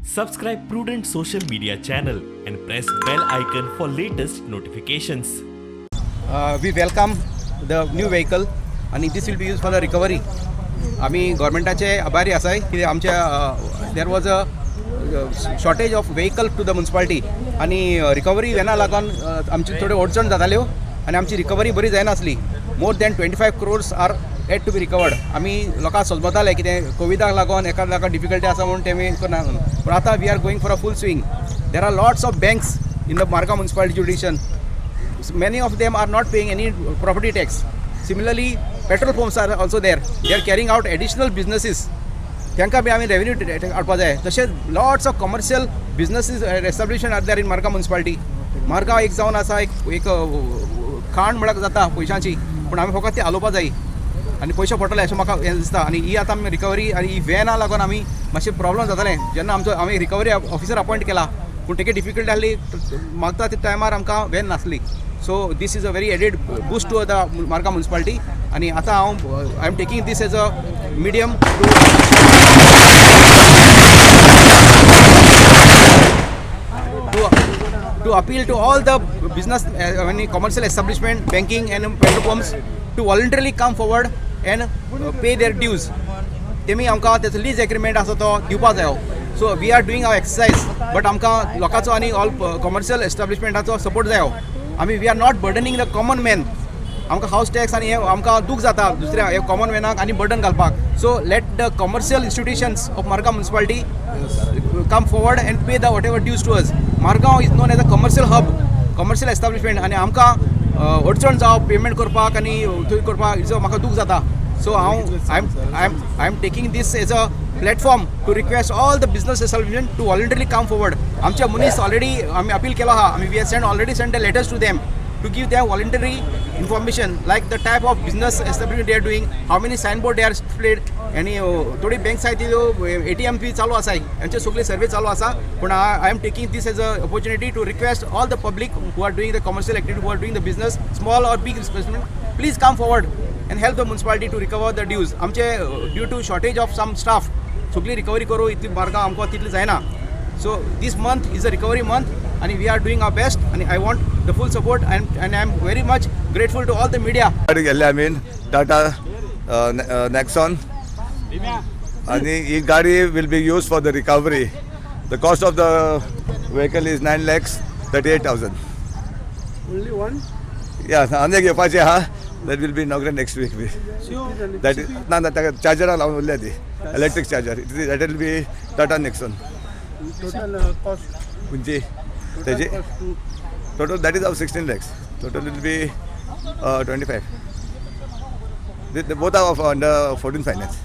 Subscribe Prudent social media channel and press bell icon for latest notifications. We welcome the new vehicle and this will be used for the recovery. आम्ही गव्हर्मेंटाचे आभारी आसाय की आमच्या there was a shortage of vehicle to the municipality आणि recovery वेना लागून आमची थोडे अडचण जाताल्यो आणि आमची रिकवरी बरी जायनासली. More than 25 crores are yet to be recovered. आम्ही लोकांक सोजमताले कितें कोविडाक लागून एका डिफिकल्टी आसा म्हणून तेमी करना, पूण आतां we are going for a full swing. There are lots of banks in the Margao municipality jurisdiction. Many of them are not paying any property tax. Similarly, petrol pumps are also there. They are carrying out additional businesses. त्यांका बी आम्ही revenue काडपा जाय. तशेंच lots of commercial businesses establishment are there in Margao municipality. Margao एक जावन आसा एक खाण म्हणून जाता पयशांची, पूण आमी फकत ती हालोवपा जाय आनी पयशे पडटले अशें म्हाका हें दिसता. आनी ही आतां आमी रिकवरी आनी ही वॅना लागून आमी मातशें प्रॉब्लम जातालें. जेन्ना आमी रिकवरी ऑफिसर अपॉयंट केला पूण तेगे डिफिकल्टी आसली, मागता त्या टायमार आमकां वॅन नासली. So this is a very added boost to the Marga municipality. And आता I am taking this as a medium to appeal to all the business, commercial establishment, banking and petrol pumps to voluntarily come forward and pay their dues. तेमी आमकां तेचो lease agreement आसा तो दिवपा जायो. So we are doing our exercise, but आमकां लोकांचो आनी ऑल कमर्शियल एस्टाब्लिशमेंटाचो सपोर्ट जायो. आमी we are not burdening the common man. आमकां हावस टॅक्स आनी हे आमकां दूख जाता दुसऱ्या हे कॉमन मॅनाक आनी बर्डन घालपाक. So let the commercial institutions of Margao municipality come forward and pay the whatever dues to us. Margao is known as a commercial hub, commercial establishment, आनी आमकां अडचण जावप पेमेंट करपाक आनी थंय करपाक हेचो म्हाका दूख जाता. So I am taking this as a platform to request all the business establishment to voluntarily come forward. आमचे मनीस already आम्ही अपील केला हा. आम्ही we have already sent the letters to them to give them voluntary information like the type of business establishment they are doing, how many signboard they are displayed, आणि थोडी banks आहाय त्यो ATM fee चालू आसा, यांचे सगळे सर्वे चालू आसा. पण I am taking this as a opportunity to request all the public who are doing the commercial activity, who are doing the business, small or big establishment, please come forward and help the municipality to recover the dues. आमचे due to shortage of some staff सगळी recovery करू इतली मार्गां आमकां तितली जायना. So this month is a recovery month and we are doing our best and I want the full support and I am very much grateful to all the media. I mean Tata Nexon and the gari will be used for the recovery. The cost of the vehicle is 9,38,000. Only one? Yeah, and that will be inaugurated next week. That is the charger alone, electric charger. That will be Tata Nexon. Total cost? Total that is of 16 lakhs. Total will be 25. Both are of under 14 finance.